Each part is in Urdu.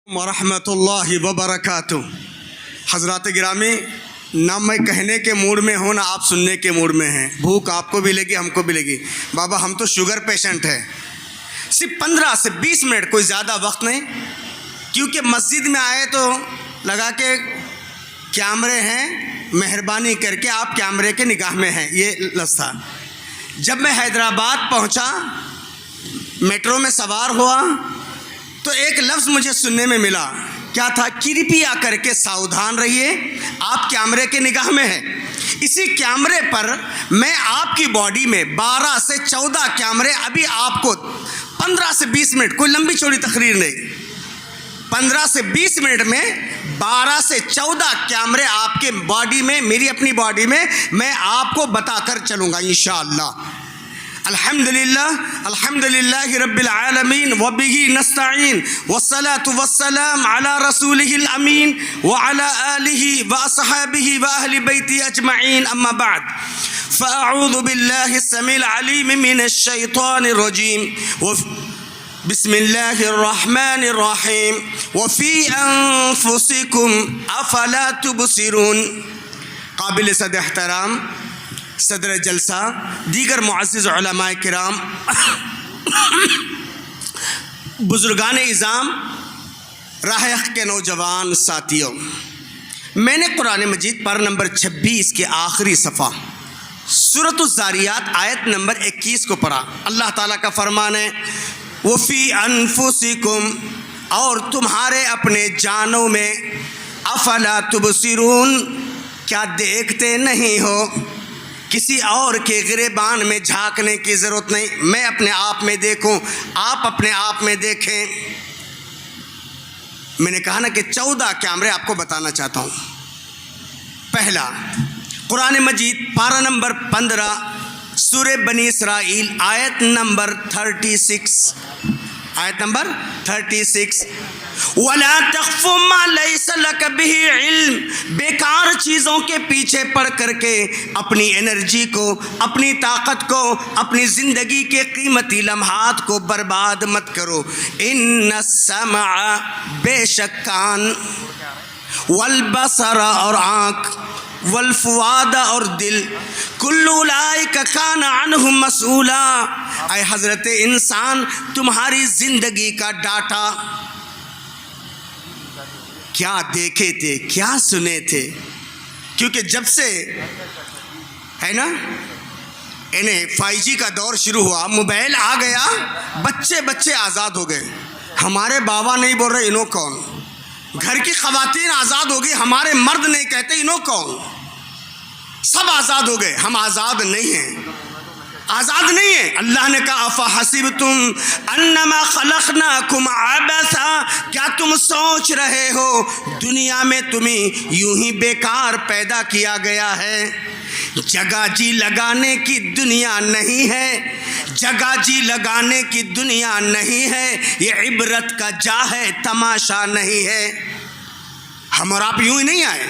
ورحمۃ اللہ وبرکاتہ۔ حضرات گرامی، نہ میں کہنے کے موڈ میں ہوں نہ آپ سننے کے موڈ میں ہیں۔ بھوک آپ کو بھی لگی، ہم کو بھی لگی۔ بابا ہم تو شوگر پیشنٹ ہیں۔ صرف 15 سے 20 منٹ، کوئی زیادہ وقت نہیں، کیونکہ مسجد میں آئے تو لگا کہ کیمرے ہیں، مہربانی کر کے آپ کیمرے کے نگاہ میں ہیں، یہ لفظ تھا۔ جب میں حیدرآباد پہنچا، میٹرو میں سوار ہوا تو ایک لفظ مجھے سننے میں ملا۔ کیا تھا؟ کرپیا کر کے ساودھان رہیے، آپ کیمرے کے نگاہ میں ہیں۔ اسی کیمرے پر میں آپ کی باڈی میں 12 سے 14 کیمرے، ابھی آپ کو 15 سے 20 منٹ، کوئی لمبی چوڑی تقریر نہیں، 15 سے 20 منٹ میں 12 سے 14 کیمرے آپ کے باڈی میں، میری اپنی باڈی میں، میں آپ کو بتا کر چلوں گا انشاءاللہ۔ الحمدللہ رب العالمین وبہ نستعین والصلاة والسلام علی رسولہ الامین وعلی آلہ واصحابہ واہل بیتہ اجمعین، اما بعد فاعوذ باللہ السمیع العلیم من الشیطان الرجیم بسم اللہ الرحمن الرحیم وفی انفسکم افلا تبصرون۔ قابل صد احترام صدر جلسہ، دیگر معزز علماء کرام، بزرگان اعظام، راہ حق کے نوجوان ساتھیوں، میں نے قرآن مجید پارہ نمبر 26 کے آخری صفحہ سورۃ الذاریات آیت نمبر 21 کو پڑھا۔ اللہ تعالیٰ کا فرمان ہے وفی انفسکم، اور تمہارے اپنے جانوں میں، افلا تبصرون، کیا دیکھتے نہیں ہو؟ کسی اور کے گریبان میں جھانکنے کی ضرورت نہیں، میں اپنے آپ میں دیکھوں، آپ اپنے آپ میں دیکھیں۔ میں نے کہا نا کہ 14 کیمرے آپ کو بتانا چاہتا ہوں۔ پہلا، قرآن مجید پارہ نمبر 15 سورہ بنی اسرائیل آیت نمبر 36، آیت نمبر 36، وَلَا تَخْفُ مَا لَيْسَ لَكَ بِهِ عِلْمٍ، بیکار چیزوں کے پیچھے پڑ کر کے اپنی انرجی کو، اپنی طاقت کو، اپنی زندگی کے قیمتی لمحات کو برباد مت کرو۔ ان السمع، بے شک کان، والبصر، اور آنکھ، والفؤاد، اور دل، کل اولئک کان عنہ مسئولا، اے حضرت انسان تمہاری زندگی کا ڈاٹا، کیا دیکھے تھے، کیا سنے تھے؟ کیونکہ جب سے ہے نا 5G کا دور شروع ہوا، موبائل آ گیا، بچے آزاد ہو گئے۔ ہمارے بابا نہیں بول رہے، انہوں کون؟ گھر کی خواتین آزاد ہو گئی، ہمارے مرد نہیں کہتے، انہوں کون؟ سب آزاد ہو گئے، ہم آزاد نہیں ہیں، آزاد نہیں ہیں۔ اللہ نے کہا افحسبتم انما خلقناکم عبثا، کیا تم سوچ رہے ہو دنیا میں تمہیں یوں ہی بیکار پیدا کیا گیا ہے؟ جگہ جی لگانے کی دنیا نہیں ہے، جگہ جی لگانے کی دنیا نہیں ہے، یہ عبرت کا جا ہے، تماشا نہیں ہے۔ ہم اور آپ یوں ہی نہیں آئے۔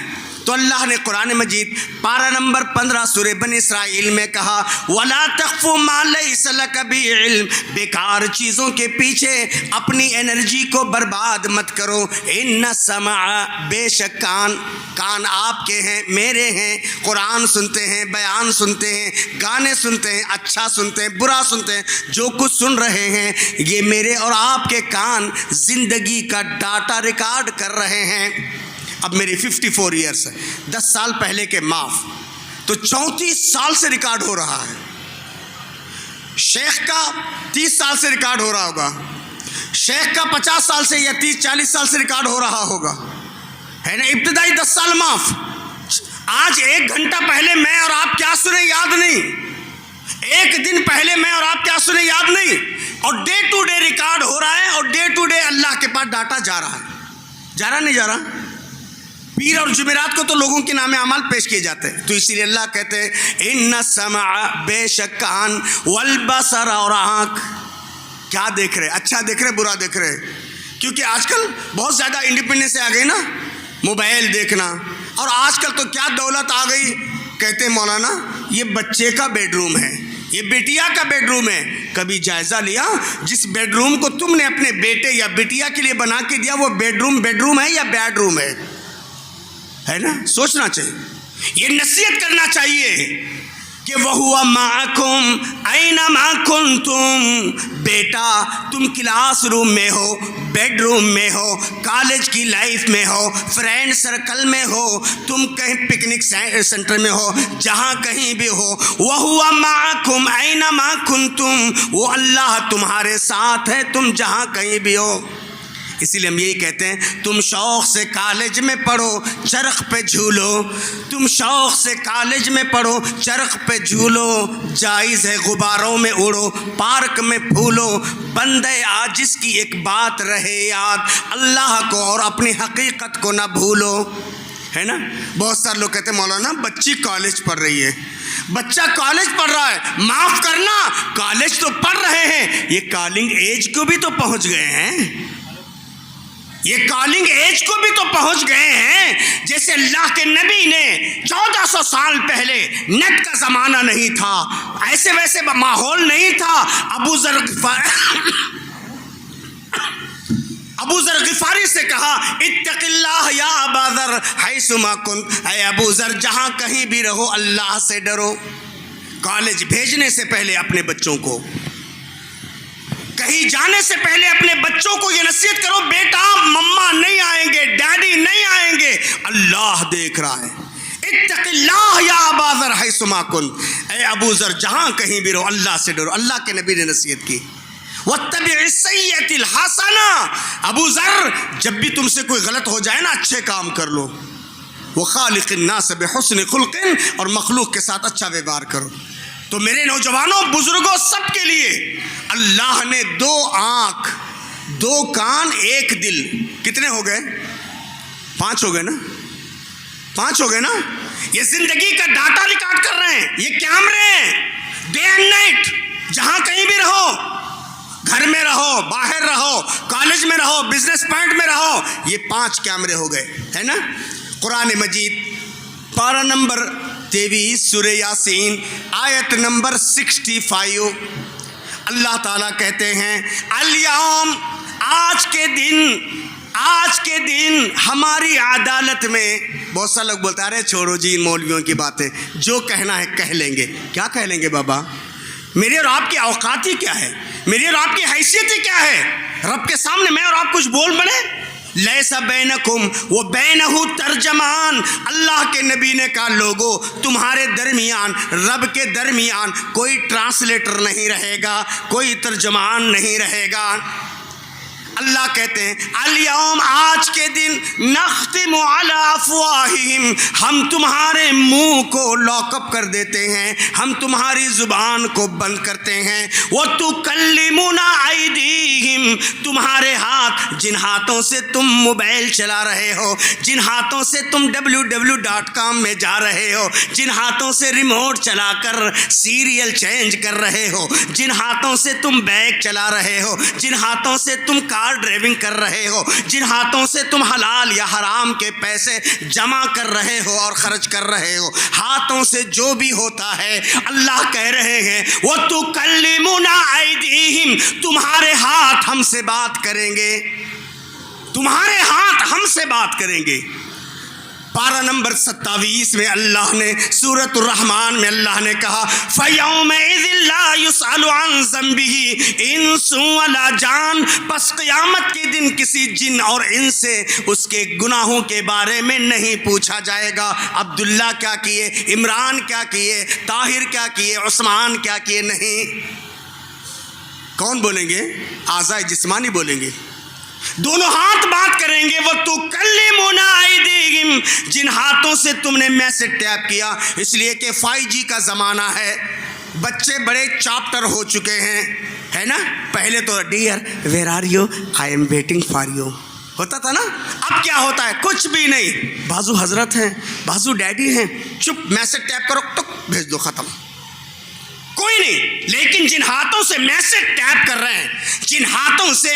تو اللہ نے قرآن مجید پارہ نمبر 15 سورہ بنی اسرائیل میں کہا وَلَا تَخْفُ مَا لَيْسَ لَكَ بِهِ عِلْمٍ، بیکار چیزوں کے پیچھے اپنی انرجی کو برباد مت کرو۔ ان السمع، بے شک کان آپ کے ہیں، میرے ہیں، قرآن سنتے ہیں، بیان سنتے ہیں، گانے سنتے ہیں، اچھا سنتے ہیں، برا سنتے ہیں، جو کچھ سن رہے ہیں یہ میرے اور آپ کے کان زندگی کا ڈاٹا ریکارڈ کر رہے ہیں۔ اب میری 54 ایئرس ہے، 10 سال پہلے کے معاف، تو 34 سال سے ریکارڈ ہو رہا ہے۔ شیخ کا 30 سال سے ریکارڈ ہو رہا ہوگا، شیخ کا 50 سال سے یا 30-40 سال سے ریکارڈ ہو رہا ہوگا، ہے نا؟ ابتدائی 10 سال معاف۔ آج 1 گھنٹہ پہلے میں اور آپ کیا سنے یاد نہیں، 1 دن پہلے میں اور آپ کیا سنے یاد نہیں، اور ڈے ٹو ڈے ریکارڈ ہو رہا ہے، اور ڈے ٹو ڈے اللہ کے پاس ڈاٹا جا رہا ہے، جا رہا نہیں جا رہا؟ پیر اور جمعرات کو تو لوگوں کے نام اعمال پیش کیے جاتے ہیں، تو اسی لیے اللہ کہتے ہیں ان السمع، بے شک کان، والبصر، اور آنکھ، کیا دیکھ رہے؟ اچھا دیکھ رہے، برا دیکھ رہے؟ کیونکہ آج کل بہت زیادہ انڈیپینڈنس آ گئی نا، موبائل دیکھنا، اور آج کل تو کیا دولت آ گئی، کہتے ہیں مولانا یہ بچے کا بیڈ روم ہے، یہ بیٹیا کا بیڈ روم ہے، کبھی جائزہ لیا جس بیڈ روم کو تم نے اپنے بیٹے یا بیٹیا کے لیے بنا کے دیا وہ بیڈ روم ہے یا بیڈ روم ہے نا؟ سوچنا چاہیے، یہ نصیحت کرنا چاہیے کہ وَهُوَ مَعَكُمْ أَيْنَمَا كُنْتُمْ، بیٹا تم کلاس روم میں ہو، بیڈ روم میں ہو، کالج کی لائف میں ہو، فرینڈ سرکل میں ہو، تم کہیں پکنک سینٹر میں ہو، جہاں کہیں بھی ہو، وَهُوَ مَعَكُمْ أَيْنَمَا كُنْتُمْ، وہ اللہ تمہارے ساتھ ہے تم جہاں کہیں بھی ہو۔ اسی لیے ہم یہی کہتے ہیں تم شوق سے کالج میں پڑھو، چرخ پہ جھولو، تم شوق سے کالج میں پڑھو، چرخ پہ جھولو، جائز ہے غباروں میں اڑو، پارک میں پھولو، بندے عاجز کی ایک بات رہے یاد، اللہ کو اور اپنی حقیقت کو نہ بھولو، ہے نا؟ بہت سارے لوگ کہتے ہیں مولانا بچی کالج پڑھ رہی ہے، بچہ کالج پڑھ رہا ہے، معاف کرنا کالج تو پڑھ رہے ہیں، یہ کالنگ ایج کو بھی تو پہنچ گئے ہیں، یہ کالنگ ایج کو بھی تو پہنچ گئے ہیں۔ جیسے اللہ کے نبی نے 1400 سال پہلے نیٹ کا زمانہ نہیں تھا، ایسے ویسے ماحول نہیں تھا، ابو ذر غفاری سے کہا اتق اللہ یا ابا ذر حیثما کنت، اے ابو ذر جہاں کہیں بھی رہو اللہ سے ڈرو۔ کالج بھیجنے سے پہلے اپنے بچوں کو، کہیں جانے سے پہلے اپنے بچوں کو یہ نصیحت کرو بیٹا مما نہیں آئیں گے، ڈیڈی نہیں آئیں گے، اللہ دیکھ رہا ہے۔ اتق اللہ یا ابا ذر حیثما کنت، اے ابو ذر جہاں کہیں بھی رہو اللہ سے ڈرو۔ اللہ کے نبی نے نصیحت کی وَاتَّبِعِ السَّيِّئَةَ الْحَسَنَةَ، ابو ذر جب بھی تم سے کوئی غلط ہو جائے نا اچھے کام کر لو، وَخَالِقِ النَّاسَ بِحُسْنِ خُلْقٍ، اور مخلوق کے ساتھ اچھا ویوہار کرو۔ تو میرے نوجوانوں بزرگوں سب کے لیے اللہ نے 2 آنکھ 2 کان 1 دل، کتنے ہو گئے؟ 5 ہو گئے نا؟ 5 ہو گئے نا؟ یہ زندگی کا ڈاٹا ریکارڈ کر رہے ہیں، یہ کیمرے ہیں، ڈے اینڈ نائٹ، جہاں کہیں بھی رہو، گھر میں رہو، باہر رہو، کالج میں رہو، بزنس پوائنٹ میں رہو، یہ 5 کیمرے ہو گئے، ہے نا؟ قرآن مجید پارہ نمبر 23 سورہ یاسین آیت نمبر 65، اللہ تعالیٰ کہتے ہیں الیوم، آج کے دن ہماری عدالت میں، بہت سا لوگ بولتا رہے چھوڑو جی ان مولویوں کی باتیں، جو کہنا ہے کہہ لیں گے۔ کیا کہہ لیں گے بابا؟ میری اور آپ کی اوقات ہی کیا ہے؟ میری اور آپ کی حیثیت ہی کیا ہے؟ رب کے سامنے میں اور آپ کچھ بول پڑے؟ لیس بینکم و بینہ ترجمان، اللہ کے نبی نے کہا لوگو تمہارے درمیان، رب کے درمیان کوئی ٹرانسلیٹر نہیں رہے گا، کوئی ترجمان نہیں رہے گا۔ اللہ کہتے ہیں الیوم، آج کے دن، نختم علی افواہہم، ہم تمہارے منہ کو لاک اپ کر دیتے ہیں، ہم تمہاری زبان کو بند کرتے ہیں، وتکلمنا ایدیہم، تمہارے ہاتھ، جن ہاتھوں سے تم موبائل چلا رہے ہو، جن ہاتھوں سے تم www.com میں جا رہے ہو، جن ہاتھوں سے ریموٹ چلا کر سیریل چینج کر رہے ہو، جن ہاتھوں سے تم بیگ چلا رہے ہو، جن ہاتھوں سے تم کار ڈرائیونگ کر رہے ہو، جن ہاتھوں سے تم حلال یا حرام کے پیسے جمع کر رہے ہو اور خرچ کر رہے ہو، ہاتھوں سے جو بھی ہوتا ہے، اللہ کہہ رہے ہیں وَتُكَلِّمُنَا أَيْدِيهِمْ، تمہارے ہاتھ ہم سے بات کریں گے، تمہارے ہاتھ ہم سے بات کریں گے۔ پارہ نمبر 27 میں اللہ نے، سورۃ الرحمن میں اللہ نے کہا فَيَوْمَئِذٍ لَا يُسْأَلُ عَنْ ذَنبِهِ إِنسٌ وَلَا جَانٌ، پس قیامت کے دن کسی جن اور انس سے اس کے گناہوں کے بارے میں نہیں پوچھا جائے گا۔ عبداللہ کیا کیے، عمران کیا کیے، طاہر کیا کیے، عثمان کیا کیے، نہیں۔ کون بولیں گے؟ اعضاء جسمانی بولیں گے، دونوں ہاتھ بات کریں گے۔ وَتُكَلِّمُنَا أَيْدِيهِمْ، جن ہاتھوں سے تم نے میسج ٹیپ کیا، اس لیے کہ 5G کا زمانہ ہے، بچے بڑے چاپٹر ہو چکے ہیں، ہے نا؟ پہلے تو dear where are you, I am waiting for you ہوتا تھا نا، اب کیا ہوتا ہے؟ کچھ بھی نہیں، بازو حضرت ہیں، بازو ڈیڈی ہیں، چپ، میسج ٹیپ کرو تو بھیج دو، ختم۔ کوئی نہیں، لیکن جن ہاتھوں سے میسج ٹیپ کر رہے ہیں، جن ہاتھوں سے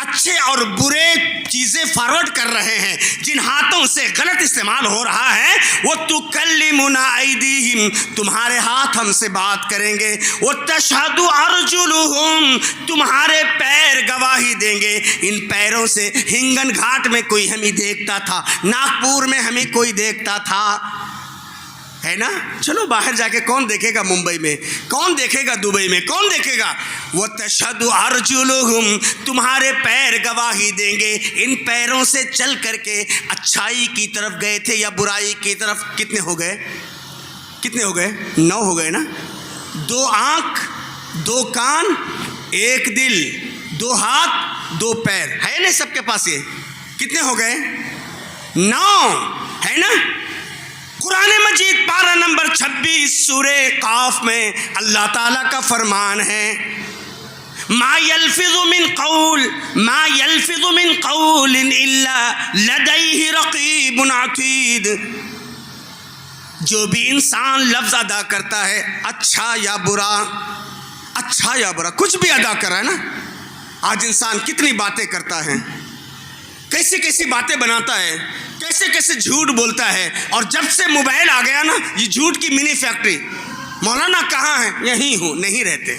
اچھے اور برے چیزیں فارورڈ کر رہے ہیں، جن ہاتھوں سے غلط استعمال ہو رہا ہے، وہ تکلمنا ایدیہم، تمہارے ہاتھ ہم سے بات کریں گے، وتشہد ارجلہم، تمہارے پیر گواہی دیں گے۔ ان پیروں سے ہنگن گھاٹ میں کوئی ہمیں دیکھتا تھا، ناگپور میں ہمیں کوئی دیکھتا تھا، ہے نا؟ چلو باہر جا کے کون دیکھے گا ممبئی میں، کون دیکھے گا دبئی میں، کون دیکھے گا؟ وَتَشْهَدُ أَرْجُلُهُمْ، تمہارے پیر گواہی دیں گے۔ ان پیروں سے چل کر کے اچھائی کی طرف گئے تھے یا برائی کی طرف؟ کتنے ہو گئے؟ کتنے ہو گئے؟ 9 ہو گئے نا؟ 2 آنکھ، 2 کان، 1 دل، 2 ہاتھ، 2 پیر، ہے نا سب کے پاس؟ یہ کتنے ہو گئے؟ 9، ہے نا؟ قرآن مجید پارہ نمبر 26 سورہ قاف میں اللہ تعالیٰ کا فرمان ہے، ما یلفظ من قول الا لدیہ رقیب عتید، جو بھی انسان لفظ ادا کرتا ہے، اچھا یا برا، اچھا یا برا، کچھ بھی ادا کر رہا ہے نا۔ آج انسان کتنی باتیں کرتا ہے، کیسی کیسی باتیں بناتا ہے، کیسے کیسے جھوٹ بولتا ہے، اور جب سے موبائل آ گیا نا، یہ جھوٹ کی منی فیکٹری۔ مولانا کہاں ہیں؟ یہیں ہوں، نہیں رہتے۔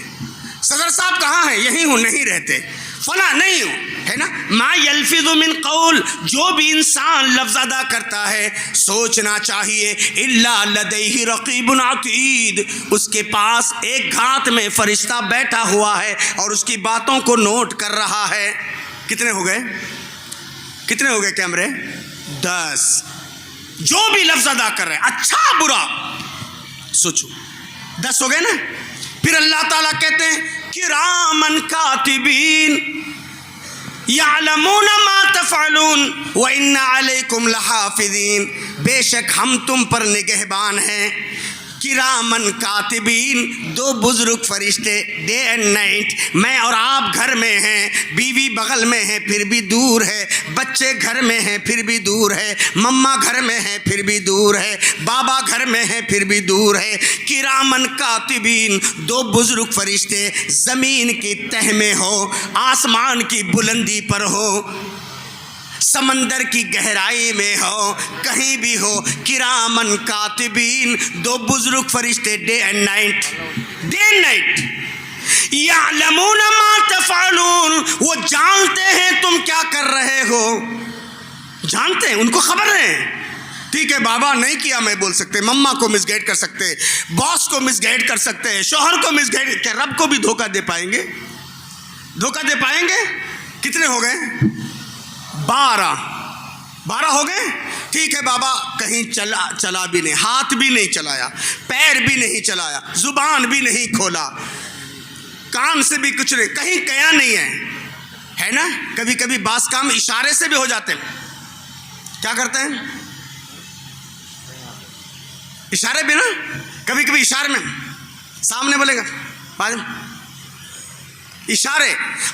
صدر صاحب کہاں ہیں؟ یہیں ہوں، نہیں رہتے۔ فلاں نہیں ہوں، ہے نا؟ ما یلفظ من قول، جو بھی انسان لفظ ادا کرتا ہے، سوچنا چاہیے، الا لدیہ رقیب عتید، اس کے پاس ایک گھات میں فرشتہ بیٹھا ہوا ہے اور اس کی باتوں کو نوٹ کر رہا ہے۔ کتنے ہو گئے؟ کتنے ہو گئے کیمرے؟ 10۔ جو بھی لفظ ادا کر رہے ہیں، اچھا برا، سوچو 10 ہو گئے نا؟ پھر اللہ تعالیٰ کہتے ہیں کرامن کاتبین یعلمون ما تفعلون وان علیکم لحافظین، بے شک ہم تم پر نگہبان ہیں۔ کرامن کاتبین، 2 بزرگ فرشتے، ڈے اینڈ نائٹ، میں اور آپ گھر میں ہیں، بیوی بغل میں ہے پھر بھی دور ہے، بچے گھر میں ہیں پھر بھی دور ہے، مما گھر میں ہے پھر بھی دور ہے، بابا گھر میں ہے پھر بھی دور ہے۔ کرامن کاتبین، 2 بزرگ فرشتے، زمین کی تہ میں ہو، آسمان کی بلندی پر ہو، سمندر کی گہرائی میں ہو، کہیں بھی ہو، کرامن کاتبین، 2 بزرگ فرشتے، day and night, day and night, یعلمون ما تفعلون، وہ جانتے ہیں تم کیا کر رہے ہو، جانتے ہیں، ان کو خبر ہے۔ ٹھیک ہے بابا نہیں کیا میں بول سکتے، مما کو مس گائیڈ کر سکتے، باس کو مس گائیڈ کر سکتے ہیں، شوہر کو مس گائیڈ، کیا رب کو بھی دھوکہ دے پائیں گے؟ دھوکہ دے پائیں گے؟ کتنے ہو گئے؟ 12 ہو گئے۔ ٹھیک ہے بابا کہیں چلا بھی نہیں، ہاتھ بھی نہیں چلایا، پیر بھی نہیں چلایا، زبان بھی نہیں کھولا، کان سے بھی کچھ نہیں، کہیں کیا نہیں ہے نا؟ کبھی کبھی بعض کام اشارے سے بھی ہو جاتے ہیں۔ کیا کرتے ہیں؟ اشارے بھی نا، کبھی کبھی اشارے میں سامنے بولے گا، بعد میں اشارے۔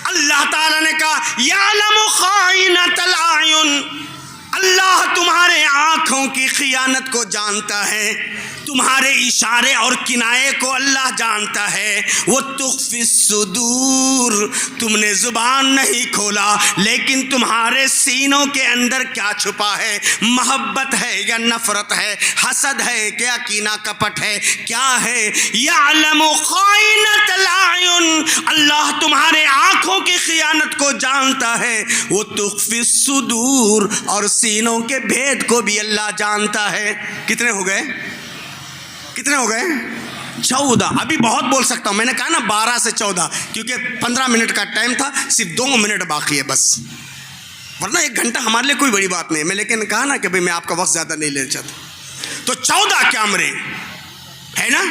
اللہ تعالیٰ نے کہا یعلم خائنۃ الاعین، اللہ تمہارے آنکھوں کی خیانت کو جانتا ہے، تمہارے اشارے اور کنائے کو اللہ جانتا ہے۔ وتخفی الصدور، تم نے زبان نہیں کھولا لیکن تمہارے سینوں کے اندر کیا چھپا ہے، محبت ہے یا نفرت ہے، حسد ہے کیا کینہ کپٹ ہے، کیا ہے؟ یعلم خائنۃ الاعین، اللہ تمہارے آنکھوں کی خیانت کو جانتا ہے۔ وتخفی الصدور، اور سینوں کے بھید کو بھی اللہ جانتا ہے۔ کتنے ہو گئے؟ کتنے ہو گئے؟ 14۔ ابھی بہت بول سکتا ہوں، میں نے کہا نا 12 سے 14، کیونکہ 15 منٹ کا ٹائم تھا، صرف 2 منٹ باقی ہے بس، ورنہ 1 گھنٹہ ہمارے لیے کوئی بڑی بات نہیں ہے۔ میں لیکن کہا نا کہ بھئی میں آپ کا وقت زیادہ نہیں لینا چاہتا۔ تو 14 کیمرے ہے نا،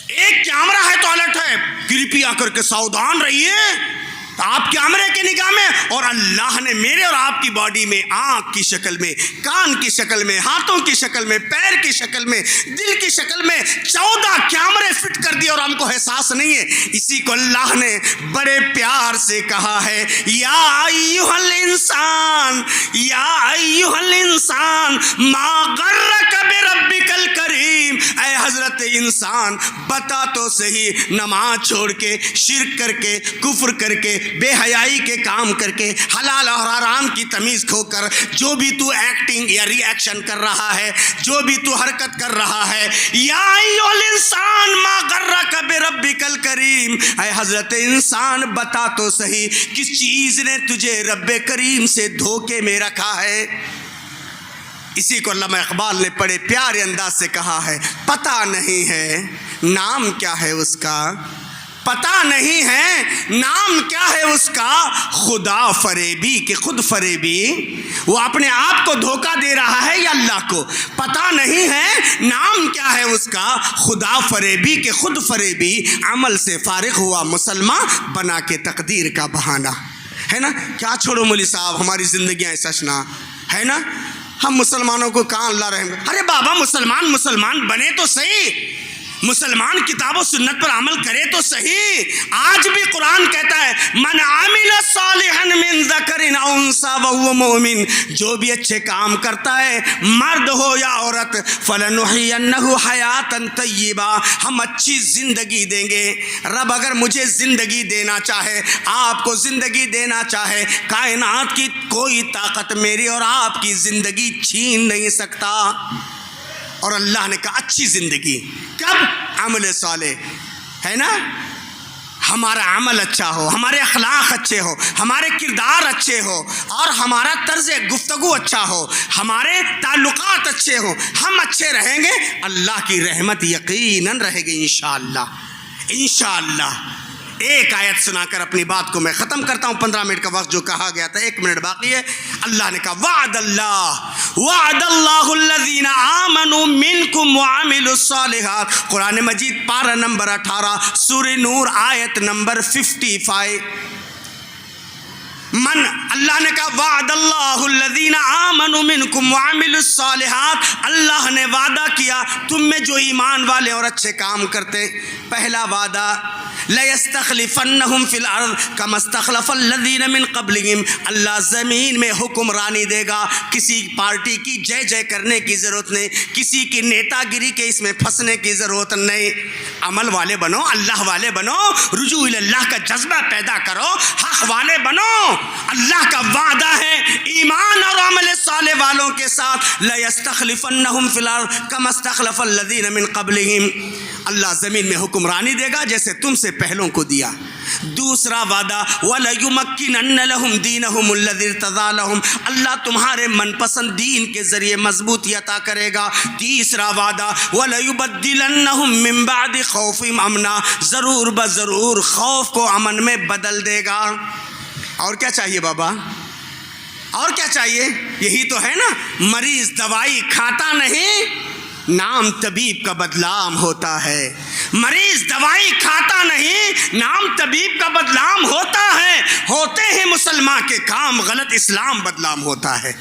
ایک کیمرہ ہے تو الرٹ ہے، کرپیا کر کے ساودھان رہیے، آپ کیمرے کی نگاہ میں، اور اللہ نے میرے اور آپ کی باڈی میں آنکھ کی شکل میں، کان کی شکل میں، ہاتھوں کی شکل میں، پیر کی شکل میں، دل کی شکل میں 14 کیمرے فٹ کر دیے اور ہم کو احساس نہیں ہے۔ اسی کو اللہ نے بڑے پیار سے کہا ہے، یا ایھا الانسان، یا ایھا الانسان ما غرک بربک الکریم، اے حضرت انسان بتا تو صحیح، نماز چھوڑ کے، شرک کر کے، کفر کر کے، بے حیائی کے کام کر کے، حلال اور حرام کی تمیز کھو کر جو بھی تو ایکٹنگ یا ری ایکشن کر رہا ہے، جو بھی تو حرکت کر رہا ہے، یا ایھا الانسان ما غرک بربک الکریم، اے حضرت انسان بتا تو صحیح کس چیز نے تجھے رب کریم سے دھوکے میں رکھا ہے۔ اسی کو علامہ اقبال نے بڑے پیارے انداز سے کہا ہے، پتہ نہیں ہے نام کیا ہے اس کا، پتہ نہیں ہے نام کیا ہے اس کا، خدا فریبی کہ خود فریبی، وہ اپنے آپ کو دھوکہ دے رہا ہے یا اللہ کو، پتہ نہیں ہے نام کیا ہے اس کا، خدا فریبی کہ خود فریبی، عمل سے فارغ ہوا مسلمان بنا کے تقدیر کا بہانہ، ہے نا؟ کیا چھوڑو مولی صاحب، ہماری زندگیاں سچنا ہے نا؟ ہم مسلمانوں کو کہاں اللہ رحم، ارے بابا مسلمان بنے تو صحیح، مسلمان کتاب و سنت پر عمل کرے تو صحیح۔ آج بھی قرآن کہتا ہے من عامل صالحا من ذکر او انثی وهو مومن، جو بھی اچھے کام کرتا ہے مرد ہو یا عورت، فلنحینہ حیاتا طیبہ، ہم اچھی زندگی دیں گے۔ رب اگر مجھے زندگی دینا چاہے، آپ کو زندگی دینا چاہے، کائنات کی کوئی طاقت میری اور آپ کی زندگی چھین نہیں سکتا۔ اور اللہ نے کہا اچھی زندگی کب؟ عمل صالح، ہے نا؟ ہمارا عمل اچھا ہو، ہمارے اخلاق اچھے ہو، ہمارے کردار اچھے ہو، اور ہمارا طرز گفتگو اچھا ہو، ہمارے تعلقات اچھے ہوں، ہم اچھے رہیں گے، اللہ کی رحمت یقیناً رہے گی انشاءاللہ۔ انشاءاللہ ایک آیت سنا کر اپنی بات کو میں ختم کرتا ہوں، 15 منٹ کا وقت جو کہا گیا تھا 1 منٹ باقی ہے۔ اللہ نے کہا وعد اللہ الذین آمنوا منکم وعملوا الصالحات، قرآن مجید پارہ نمبر 18 سورہ نور آیت نمبر 55۔ اللہ نے کہا وعد اللہ الذین آمنوا منکم وعملوا الصالحات، اللہ نے وعدہ کیا تم میں جو ایمان والے اور اچھے کام کرتے، پہلا وعدہ لَيَسْتَخْلِفَنَّهُمْ فِي الْأَرْضِ كَمَا اسْتَخْلَفَ الَّذِينَ مِنْ قَبْلِهِمْ، اللہ زمین میں حکمرانی دے گا۔ کسی پارٹی کی جے جے کرنے کی ضرورت نہیں، کسی کی نیتا گری کے اس میں پھنسنے کی ضرورت نہیں۔ عمل والے بنو، اللہ والے بنو، رجوع اللہ کا جذبہ پیدا کرو، حق والے بنو۔ اللہ کا وعدہ ہے ایمان اور عمل صالح والوں کے ساتھ لَيَسْتَخْلِفَنَّهُمْ فِي الْأَرْضِ كَمَا اسْتَخْلَفَ الَّذِينَ مِنْ قَبْلِهِمْ، اللہ زمین میں حکمرانی دے گا جیسے تم سے پہلوں کو دیا۔ دوسرا وعدہ وَلَيُمَكِّنَنَّ لَهُمْ دِينَهُمُ الَّذِي ارْتَضَىٰ لَهُمْ، اللہ تمہارے من پسند دین کے ذریعے مضبوطی عطا کرے گا۔ تیسرا وعدہ وَلَيُبَدِّلَنَّهُمْ مِن بَعْدِ خَوْفِهِمْ أَمْنًا، ضرور بضرور خوف کو امن میں بدل دے گا۔ اور کیا چاہیے بابا؟ اور کیا چاہیے؟ یہی تو ہے نا، مریض دوائی کھاتا نہیں، نام طبیب کا بدنام ہوتا ہے۔ مریض دوائی کھاتا نہیں، نام طبیب کا بدنام ہوتا ہے۔ ہوتے ہیں مسلمان کے کام غلط، اسلام بدنام ہوتا ہے۔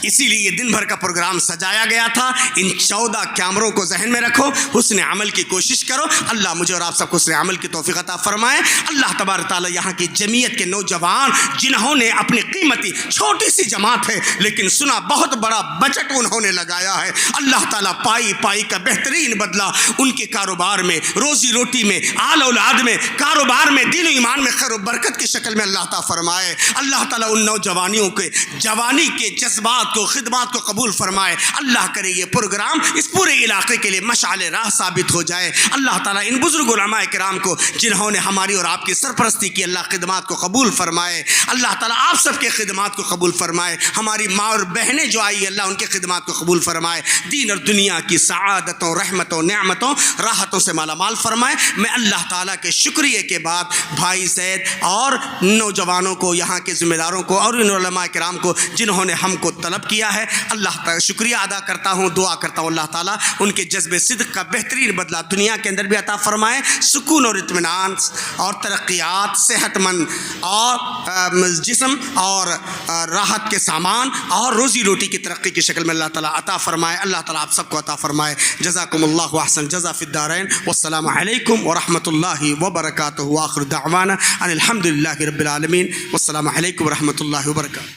اسی لیے یہ دن بھر کا پروگرام سجایا گیا تھا۔ ان 14 کیمروں کو ذہن میں رکھو، حسن عمل کی کوشش کرو۔ اللہ مجھے اور آپ سب کو حسن عمل کی توفیق عطا فرمائے۔ اللہ تبارک تعالیٰ یہاں کی جمعیت کے نوجوان جنہوں نے اپنی قیمتی چھوٹی سی جماعت ہے لیکن سنا بہت بڑا بجٹ انہوں نے لگایا ہے، اللہ تعالیٰ پائی پائی کا بہترین بدلہ ان کے کاروبار میں، روزی روٹی میں، آل اولاد میں، کاروبار میں، دین و ایمان میں خیر و برکت کی شکل میں اللہ تعالیٰ فرمائے۔ اللہ تعالیٰ ان نوجوانیوں کے جوانی کے جذبات کو، خدمات کو قبول فرمائے۔ اللہ کرے یہ پروگرام اس پورے علاقے کے لیے مشعل راہ ثابت ہو جائے۔ اللہ تعالیٰ ان بزرگ علماء کرام کو جنہوں نے ہماری اور آپ کی سرپرستی کی، اللہ خدمات کو قبول فرمائے۔ اللہ تعالیٰ آپ سب کے خدمات کو قبول فرمائے۔ ہماری ماں اور بہنیں جو آئی، اللہ ان کے خدمات کو قبول فرمائے۔ دین اور دنیا کی سعادتوں، رحمتوں، نعمتوں، راحتوں سے مالا مال فرمائے۔ میں اللہ تعالیٰ کے شکریہ کے بعد بھائی زید اور نوجوانوں کو، یہاں کے ذمہ داروں کو اور ان علماء کرام کو جنہوں نے ہم کو طلب کیا ہے، اللہ تعالیٰ شکریہ ادا کرتا ہوں۔ دعا کرتا ہوں اللہ تعالیٰ ان کے جذب صدق کا بہترین بدلہ دنیا کے اندر بھی عطا فرمائے، سکون اور اطمینان اور ترقیات، صحت مند اور جسم اور راحت کے سامان اور روزی روٹی کی ترقی کی شکل میں اللہ تعالیٰ عطا فرمائے۔ اللہ تعالیٰ آپ سب کو عطا فرمائے۔ جزاکم اللہ احسن جزا فی الدارین، والسلام علیکم ورحمۃ اللہ وبرکاتہ۔ وآخر دعوانا ان الحمد للہ رب العالمین، والسلام علیکم ورحمۃ اللہ وبرکاتہ۔